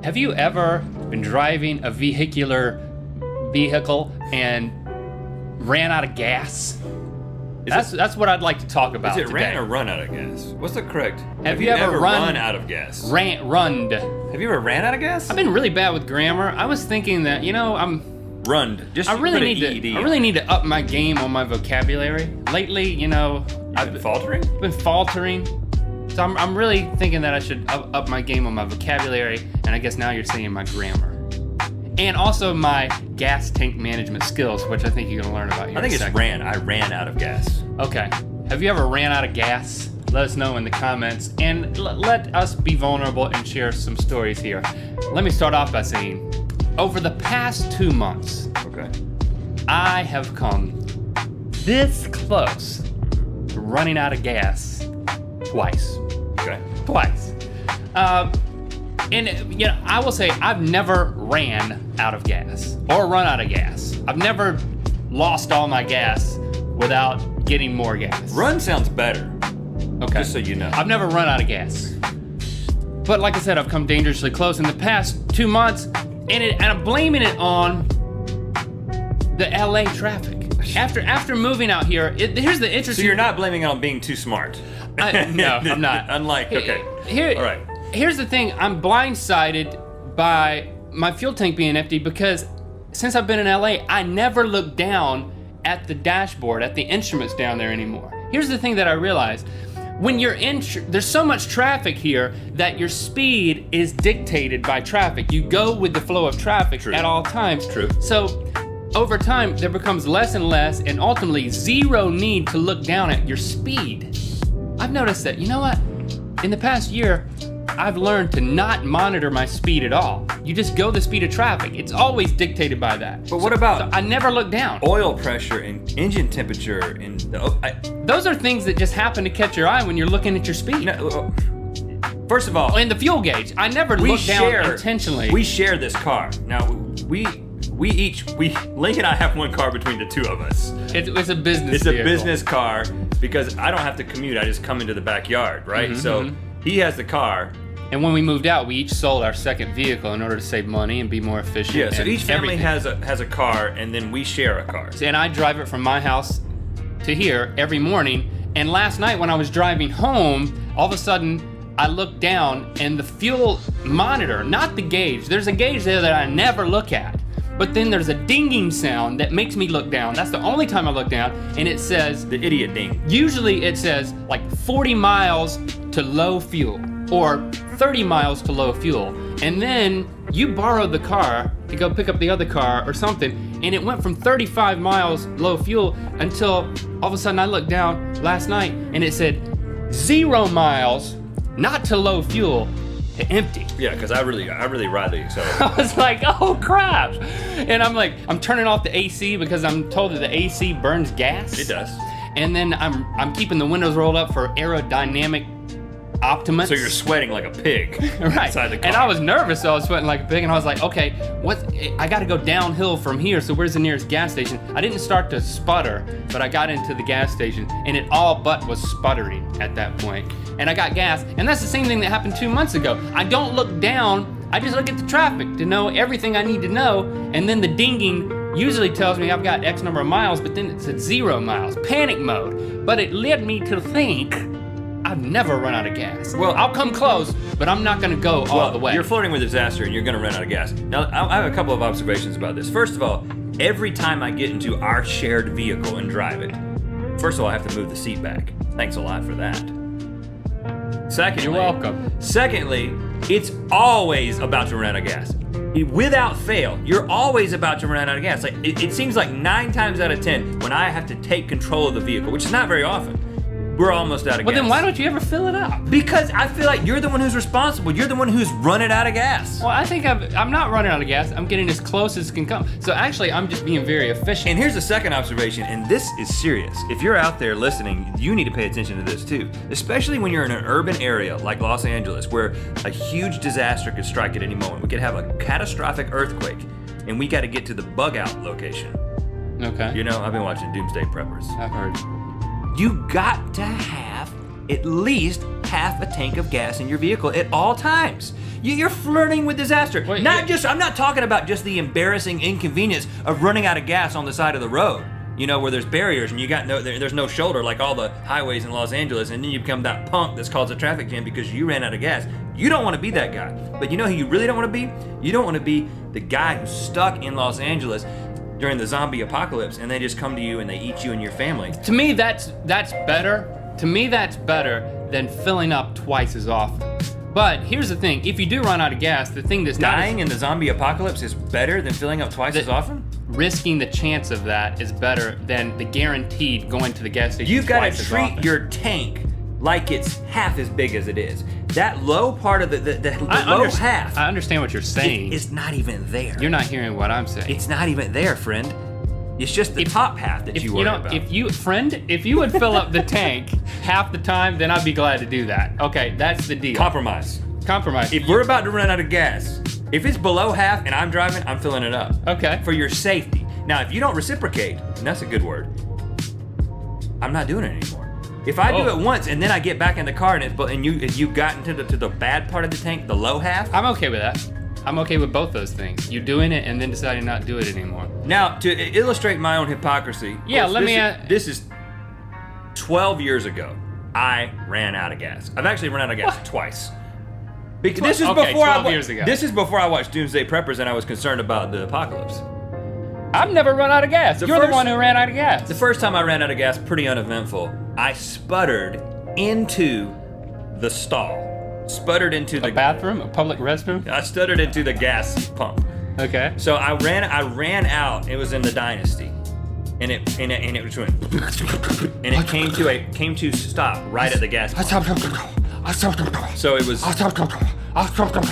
Have you ever been driving a vehicle and ran out of gas? That's what I'd like to talk about. Is it today. ran or run out of gas? What's the correct? Have you ever run out of gas? Runned. Have you ever ran out of gas? I've been really bad with grammar. I was thinking that, Runned. I really need to up my game on my vocabulary. Lately, I've been faltering. So I'm really thinking that I should up my game on my vocabulary, and I guess now you're saying my grammar. And also my gas tank management skills, which I think you're going to learn about here. I think in a it's second. ran. I ran out of gas. Okay. Have you ever ran out of gas? Let us know in the comments, and let us be vulnerable and share some stories here. Let me start off by saying, over the past 2 months, Okay. I have come this close to running out of gas twice. Okay. Twice. And I will say I've never ran out of gas or run out of gas. I've never lost all my gas without getting more gas. Run sounds better. Okay. Just so you know. I've never run out of gas. But like I said, I've come dangerously close in the past 2 months, and I'm blaming it on the LA traffic. After moving out here, here's the interesting. So you're not blaming it on being too smart. No, I'm not. Unlike, okay. All right. Here's the thing. I'm blindsided by my fuel tank being empty because since I've been in LA, I never look down at the dashboard, at the instruments down there anymore. Here's the thing that I realized. When you're there's so much traffic here that your speed is dictated by traffic. You go with the flow of traffic at all times. True. So over time, there becomes less and less, and ultimately zero need to look down at your speed. I've noticed that, you know what? In the past year, I've learned to not monitor my speed at all. You just go the speed of traffic. It's always dictated by that. But what about I never look down. oil pressure and engine temperature and Those are things that just happen to catch your eye when you're looking at your speed. First of all, And the fuel gauge. I never look down intentionally. We share this car. Now Link and I have one car between the two of us. It's a business It's vehicle. a business car because I don't have to commute. I just come into the backyard, right? So he has the car. And when we moved out, we each sold our second vehicle in order to save money and be more efficient. Yeah, so and each family everything. has a car, and then we share a car. And I drive it from my house to here every morning. And last night when I was driving home, all of a sudden I looked down and the fuel monitor, not the gauge, there's a gauge there that I never look at. But then there's a dinging sound that makes me look down. That's the only time I look down. And it says, The idiot ding. usually it says like 40 miles to low fuel or 30 miles to low fuel. And then you borrowed the car to go pick up the other car or something, and it went from 35 miles low fuel until all of a sudden I looked down last night and it said 0 miles, not to low fuel, to empty. Yeah, because I really ride the accelerator. I was like, oh crap. And I'm turning off the AC because I'm told that the AC burns gas. It does. And then I'm keeping the windows rolled up for aerodynamic optimum. So you're sweating like a pig right. inside the car. And I was nervous, so I was sweating like a pig, and I was like, okay, I gotta go downhill from here, so where's the nearest gas station? I didn't start to sputter, but I got into the gas station, and it all but was sputtering at that point. And I got gas, and that's the same thing that happened 2 months ago. I don't look down, I just look at the traffic to know everything I need to know, and then the dinging usually tells me I've got X number of miles, but then it's at 0 miles, panic mode. But it led me to think I've never run out of gas. Well, I'll come close, but I'm not gonna go all the way. You're flirting with disaster and you're gonna run out of gas. Now, I have a couple of observations about this. First of all, every time I get into our shared vehicle and drive it, first of all, I have to move the seat back. Thanks a lot for that. Secondly, You're welcome. Secondly, it's always about to run out of gas. Without fail, you're always about to run out of gas. Like it seems like 9 times out of 10, when I have to take control of the vehicle, which is not very often, we're almost out of gas. Well, then why don't you ever fill it up? Because I feel like you're the one who's responsible. You're the one who's running out of gas. Well, I think I'm not running out of gas. I'm getting as close as can come. So actually, I'm just being very efficient. And here's the second observation, and this is serious. If you're out there listening, you need to pay attention to this too, especially when you're in an urban area like Los Angeles, where a huge disaster could strike at any moment. We could have a catastrophic earthquake, and we got to get to the bug out location. Okay. You know, I've been watching Doomsday Preppers. I've heard. You got to have at least half a tank of gas in your vehicle at all times. You're flirting with disaster. Wait, I'm not talking about just the embarrassing inconvenience of running out of gas on the side of the road. You know, where there's barriers and there's no shoulder like all the highways in Los Angeles, and then you become that punk that's caused a traffic jam because you ran out of gas. You don't want to be that guy. But you know who you really don't want to be? You don't want to be the guy who's stuck in Los Angeles during the zombie apocalypse and they just come to you and they eat you and your family. To me, that's better. To me, that's better than filling up twice as often. But here's the thing: if you do run out of gas, the thing that's dying in the zombie apocalypse is better than filling up twice as often. Risking the chance of that is better than the guaranteed going to the gas station. You've got to twice treat your tank like it's half as big as it is. That low part of the low half. I understand what you're saying. It's not even there. You're not hearing what I'm saying. It's not even there, friend. It's just the top half that you worry about. If you would fill up the tank half the time, then I'd be glad to do that. Okay, that's the deal. Compromise. Compromise. We're about to run out of gas, if it's below half and I'm driving, I'm filling it up. Okay. For your safety. Now, if you don't reciprocate, and that's a good word, I'm not doing it anymore. If I do it once and then I get back in the car and you got into the bad part of the tank, the low half, I'm okay with that. I'm okay with both those things. You doing it and then deciding not to do it anymore. Now, to illustrate my own hypocrisy, this is 12 years ago. I ran out of gas. I've actually run out of gas twice. Because this is before 12 years ago. This is before I watched Doomsday Preppers and I was concerned about the apocalypse. I've never run out of gas. You're the one who ran out of gas. The first time I ran out of gas, pretty uneventful. I sputtered into the stall. Sputtered into the bathroom, a public restroom. I stuttered into the gas pump. Okay. So I ran out. It was in the Dynasty, and it was went, and it came to stop right at the gas pump. So it was. It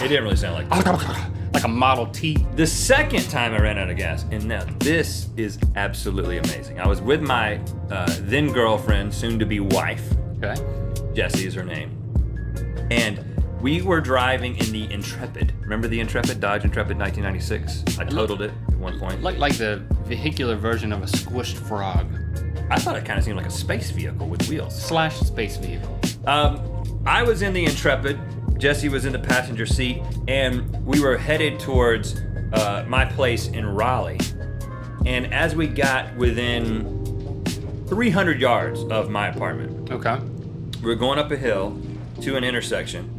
didn't really sound like a Model T. The second time I ran out of gas, and now this is absolutely amazing. I was with my then girlfriend, soon to be wife. Okay. Jessie is her name. And we were driving in the Intrepid. Remember the Intrepid? Dodge Intrepid 1996? I totaled it at one point. Like the vehicular version of a squished frog. I thought it kind of seemed like a space vehicle with wheels. / space vehicle. I was in the Intrepid. Jessie was in the passenger seat. And we were headed towards my place in Raleigh. And as we got within 300 yards of my apartment. Okay. We were going up a hill to an intersection.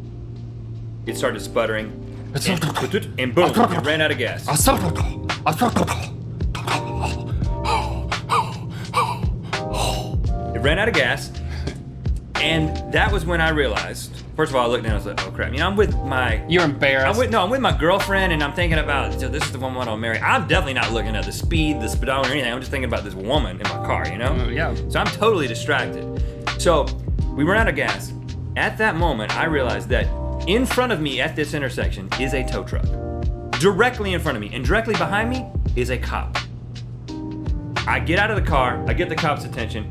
It started sputtering, and boom, it ran out of gas. It ran out of gas, and that was when I realized. First of all, I looked down and I was like, "Oh crap!" You know, I'm with my. You're embarrassed. I'm with my girlfriend, and I'm thinking about, so this is the woman I'll marry. I'm definitely not looking at the speed, the speedometer, or anything. I'm just thinking about this woman in my car. You know? Yeah. So I'm totally distracted. So we ran out of gas. At that moment, I realized that in front of me at this intersection is a tow truck. Directly in front of me. And directly behind me is a cop. I get out of the car. I get the cop's attention.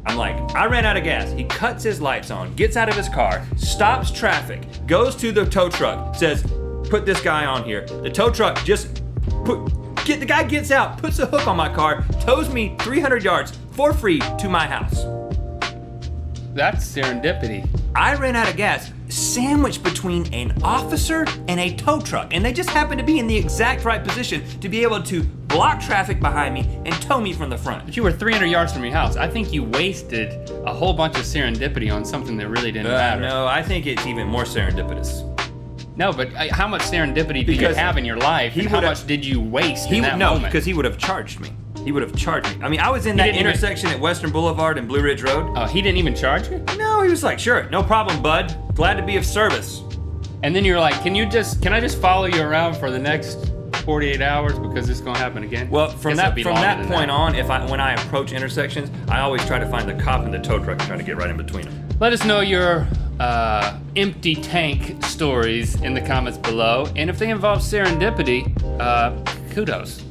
I'm like, I ran out of gas. He cuts his lights on, gets out of his car, stops traffic, goes to the tow truck, says, put this guy on here. The tow truck the guy gets out, puts a hook on my car, tows me 300 yards for free to my house. That's serendipity. I ran out of gas sandwiched between an officer and a tow truck, and they just happened to be in the exact right position to be able to block traffic behind me and tow me from the front. But you were 300 yards from your house. I think you wasted a whole bunch of serendipity on something that really didn't matter. No, I think it's even more serendipitous. No, but how much serendipity do you have in your life, and how much did you waste in that moment? No, because he would have charged me. He would have charged me. I mean, I was in that intersection at Western Boulevard and Blue Ridge Road. Oh, he didn't even charge you? No, he was like, sure, no problem, bud. Glad to be of service. And then you're like, can I just follow you around for the next 48 hours because it's gonna happen again? Well, from that point on, when I approach intersections, I always try to find the cop and the tow truck and try to get right in between them. Let us know your empty tank stories in the comments below, and if they involve serendipity, kudos.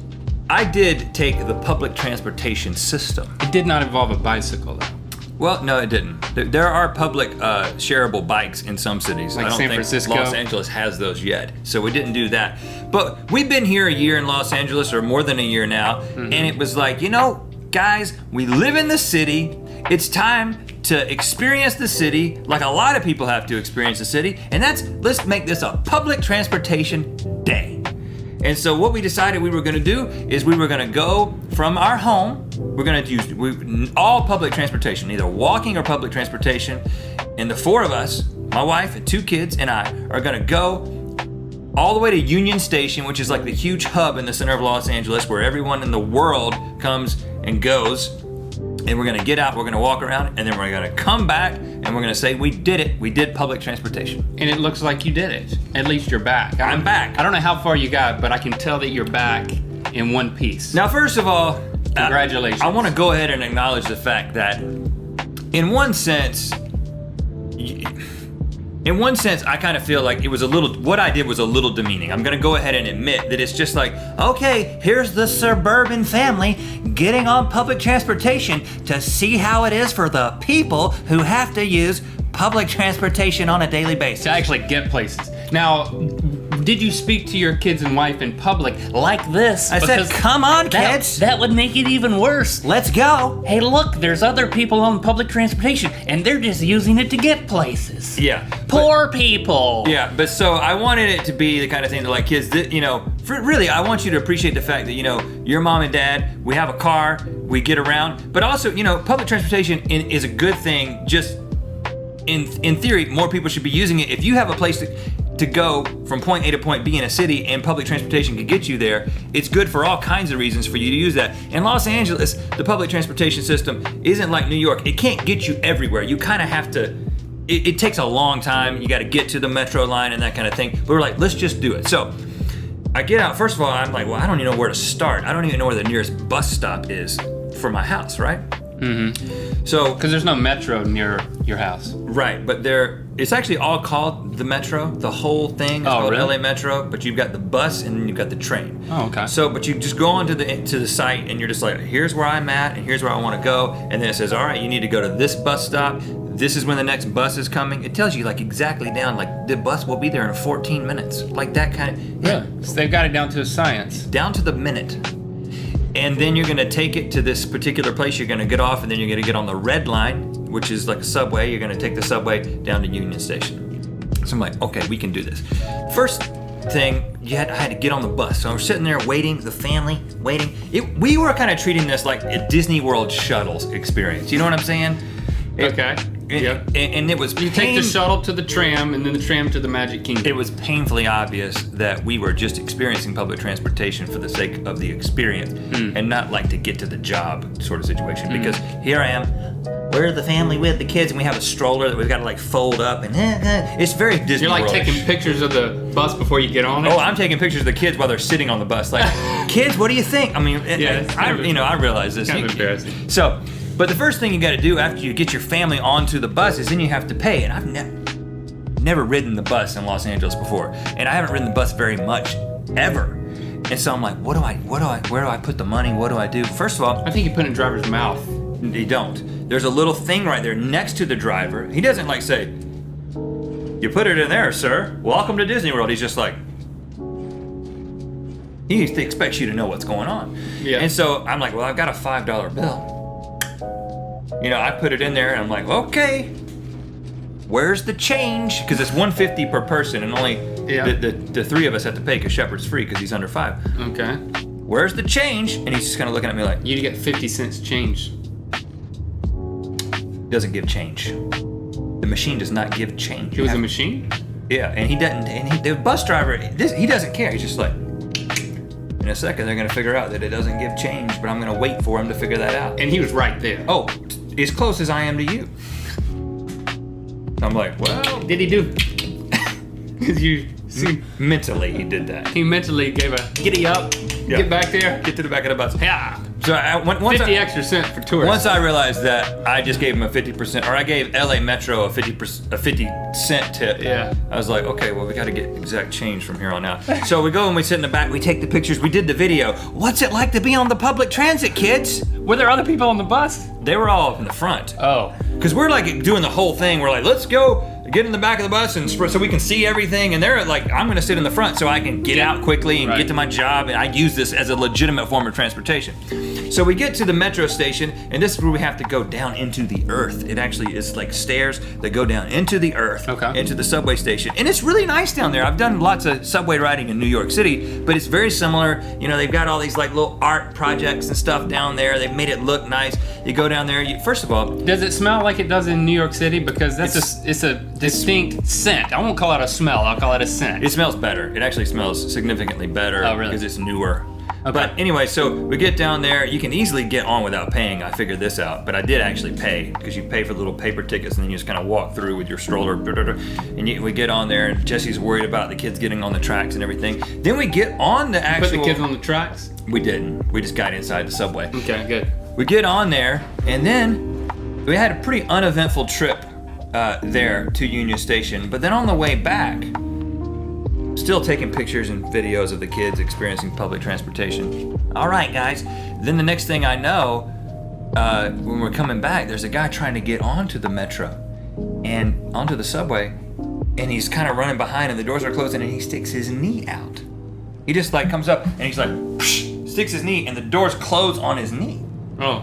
I did take the public transportation system. It did not involve a bicycle, though. Well, no, it didn't. There are public shareable bikes in some cities. Like I don't San think Francisco? Los Angeles has those yet, so we didn't do that. But we've been here a year in Los Angeles, or more than a year now, and it was like, guys, we live in the city. It's time to experience the city like a lot of people have to experience the city, and let's make this a public transportation day. And so what we decided we were going to do is we were going to go from our home. We're going to use all public transportation, either walking or public transportation. And the four of us, my wife and two kids and I, are going to go all the way to Union Station, which is like the huge hub in the center of Los Angeles where everyone in the world comes and goes. And we're going to get out, we're going to walk around, and then we're going to come back and we're going to say we did it. We did public transportation. And it looks like you did it. At least you're back. I'm back. I don't know how far you got, but I can tell that you're back in one piece. Now, first of all, congratulations. I want to go ahead and acknowledge the fact that in one sense, I kind of feel like what I did was a little demeaning. I'm going to go ahead and admit that it's just like, okay, here's the suburban family getting on public transportation to see how it is for the people who have to use public transportation on a daily basis. To actually get places. Now, did you speak to your kids and wife in public like this? I said, come on, kids. That would make it even worse. Let's go. Hey, look, there's other people on public transportation, and they're just using it to get places. Yeah. Poor people. Yeah, but so I wanted it to be the kind of thing that, like, kids, really, I want you to appreciate the fact that, your mom and dad, we have a car, we get around, but also, public transportation is a good thing. Just in theory, more people should be using it. If you have a place to go from point A to point B in a city and public transportation can get you there, it's good for all kinds of reasons for you to use that. In Los Angeles, the public transportation system isn't like New York. It can't get you everywhere. You kind of have to, it takes a long time. You got to get to the metro line and that kind of thing. But we're like, let's just do it. So I get out. First of all, I'm like, well, I don't even know where to start. I don't even know where the nearest bus stop is for my house, right? Mm-hmm. So, because there's no metro near your house. Right, but it's actually all called the metro. The whole thing is called really? LA Metro, but you've got the bus and then you've got the train. Oh, okay. So, but you just go onto the site and you're just like, here's where I'm at and here's where I want to go. And then it says, all right, you need to go to this bus stop. This is when the next bus is coming. It tells you like exactly down, like the bus will be there in 14 minutes. Like that kind of, yeah. So they've got it down to a science. Down to the minute. And then you're gonna take it to this particular place. You're gonna get off and then you're gonna get on the red line, which is like a subway. You're gonna take the subway down to Union Station. So I'm like, okay, we can do this. First thing, I had to get on the bus. So I'm sitting there waiting, the family waiting. We were kind of treating this like a Disney World shuttles experience. You know what I'm saying? Okay. Yeah. And it was you take the shuttle to the tram and then the tram to the Magic Kingdom. It was painfully obvious that we were just experiencing public transportation for the sake of the experience and not like to get to the job sort of situation. Because here I am, we're the family with the kids and we have a stroller that we've got to like fold up and it's very Disney You're like World-ish. taking pictures of the bus before you get on it? Oh, I'm taking pictures of the kids while they're sitting on the bus. Like, kids, what do you think? I mean, I realize this. Kind of embarrassing. So, but the first thing you got to do after you get your family onto the bus is then you have to pay. And I've never ridden the bus in Los Angeles before, and I haven't ridden the bus very much ever. And so I'm like, where do I put the money? What do I do? First of all, I think you put it in driver's mouth. You don't. There's a little thing right there next to the driver. He doesn't like say, you put it in there, sir. Welcome to Disney World. He's just like, he expects you to know what's going on. Yeah. And so I'm like, well, I've got a $5 bill. I put it in there and I'm like, okay, where's the change? Because it's $150 per person and only the three of us have to pay because Shepard's free because he's under 5. Okay. Where's the change? And he's just kind of looking at me like, You get 50 cents change. Doesn't give change. The machine does not give change. It was a machine? Yeah, and he doesn't. And the bus driver, he doesn't care. He's just like, in a second they're gonna figure out that it doesn't give change, but I'm gonna wait for him to figure that out. And he was right there. Oh, as close as I am to you. I'm like, well, Did he do? Because you see, mentally he did that. he mentally gave a giddy up, get back there, Get to the back of the bus. yeah. So once 50 extra cent for tourists. Once I realized that, I just gave him a 50%, or I gave LA Metro a 50-cent tip. Yeah. I was like, okay, well, we got to get exact change from here on out. So we go and we sit in the back, we take the pictures, we did the video. What's it like to be on the public transit, kids? Were there other people on the bus? They were all up in the front. Oh. Because we're like doing the whole thing. We're like, let's go get in the back of the bus and so we can see everything. And they're like, I'm going to sit in the front so I can get out quickly and get to my job. And I use this as a legitimate form of transportation. So we get to the metro station, and this is where we have to go down into the earth. It actually is like stairs that go down into the earth, into the subway station. And it's really nice down there. I've done lots of subway riding in New York City, but it's very similar. You know, they've got all these like little art projects and stuff down there. They've made it look nice. You go down there, first of all. Does it smell like it does in New York City? Because it's a distinct scent. I won't call it a smell, I'll call it a scent. It smells better. It actually smells significantly better because it's newer. Okay. But anyway, so we get down there. You can easily get on without paying. I figured this out, but I did actually pay because you pay for little paper tickets and then you just kind of walk through with your stroller. And we get on there, and Jesse's worried about the kids getting on the tracks and everything. Then we get on the actual. Put the kids on the tracks? We didn't. We just got inside the subway. Okay, good. We get on there, and then we had a pretty uneventful trip there to Union Station. But then on the way back, still taking pictures and videos of the kids experiencing public transportation. All right, guys. Then the next thing I know, when we're coming back, there's a guy trying to get onto the metro and onto the subway, and he's kind of running behind, and the doors are closing, and he sticks his knee out. He just like comes up, and he's like, psh, sticks his knee, and the doors close on his knee. Oh.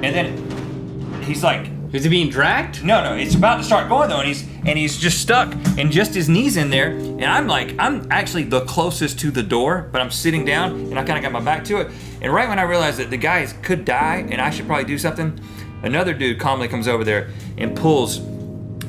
And then he's like, is he being dragged? No, it's about to start going though, and he's just stuck, and just his knees in there, and I'm actually the closest to the door, but I'm sitting down, and I kind of got my back to it, and right when I realized that the guy could die, and I should probably do something, another dude calmly comes over there and pulls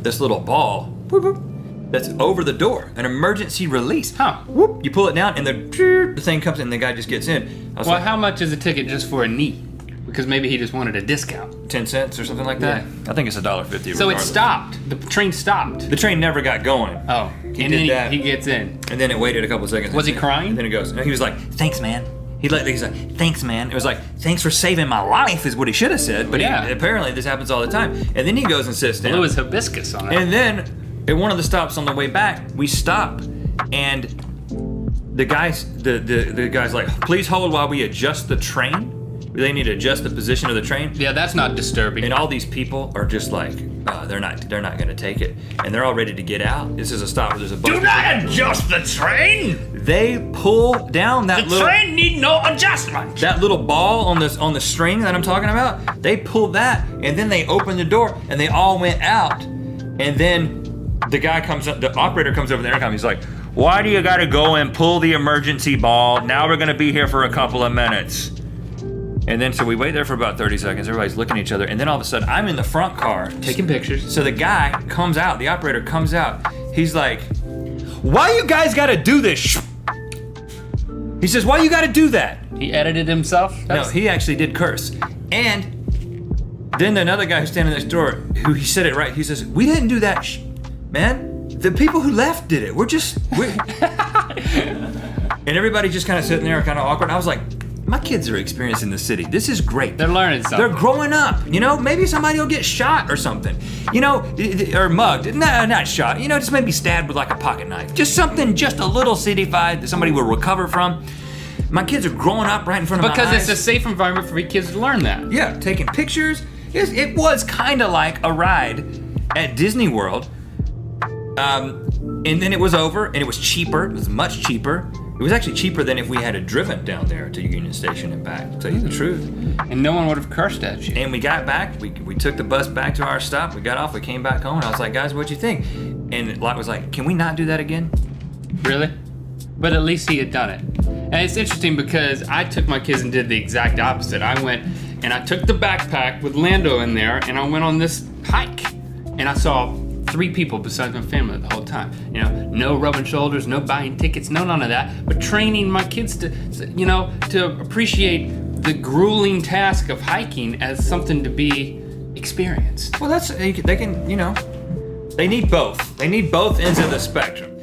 this little ball, whoop, whoop, that's over the door, an emergency release. Whoop, you pull it down, and the thing comes in, and the guy just gets in. Well, how much is a ticket just for a knee? Because maybe he just wanted a discount. 10 cents or something like that? Yeah. I think it's $1.50. So it stopped. The train stopped. The train never got going. Oh. He did that. He gets in. And then it waited a couple of seconds. Was he crying? And then it goes. No, he was like, thanks, man. He's like, thanks, man. It was like, thanks for saving my life is what he should have said. But apparently this happens all the time. And then he goes and sits down. Blew his hibiscus on it. And then at one of the stops on the way back, we stop. And the guy's like, please hold while we adjust the train. They need to adjust the position of the train. Yeah, that's not disturbing. And all these people are just like, they're not going to take it, and they're all ready to get out. This is a stop where there's a bus. Do not adjust the train. They pull down that the train need no adjustment. That little ball on the string that I'm talking about. They pulled that, and then they opened the door, and they all went out. And then the guy comes up, the operator comes over the intercom. He's like, "Why do you got to go and pull the emergency ball? Now we're going to be here for a couple of minutes." And then so we wait there for about 30 seconds. Everybody's looking at each other. And then all of a sudden, I'm in the front car. Taking pictures. So the guy comes out. The operator comes out. He's like, why you guys got to do this? He says, why you got to do that? He edited himself? No, he actually did curse. And then another guy who's standing next door, who he said it right. He says, we didn't do that, man. The people who left did it. And everybody just kind of sitting there kind of awkward. I was like, my kids are experiencing the city. This is great. They're learning something. They're growing up. You know, maybe somebody will get shot or something. You know, or mugged. Not shot. You know, just maybe stabbed with like a pocket knife. Just something, just a little cityfied that somebody will recover from. My kids are growing up right in front of my eyes. Because it's a safe environment for your kids to learn that. Yeah, taking pictures. It was kind of like a ride at Disney World. And then it was over, and it was cheaper. It was much cheaper. It was actually cheaper than if we had driven down there to Union Station and back, to tell you the truth. And no one would have cursed at you. And we got back, we took the bus back to our stop, we got off, we came back home, and I was like, guys, what'd you think? And Lot was like, can we not do that again? Really? But at least he had done it. And it's interesting because I took my kids and did the exact opposite. I went and I took the backpack with Lando in there, and I went on this hike. And I saw 3 people besides my family the whole time. You know, no rubbing shoulders, no buying tickets, no none of that. But training my kids to appreciate the grueling task of hiking as something to be experienced. Well, they can, they need both. They need both ends of the spectrum.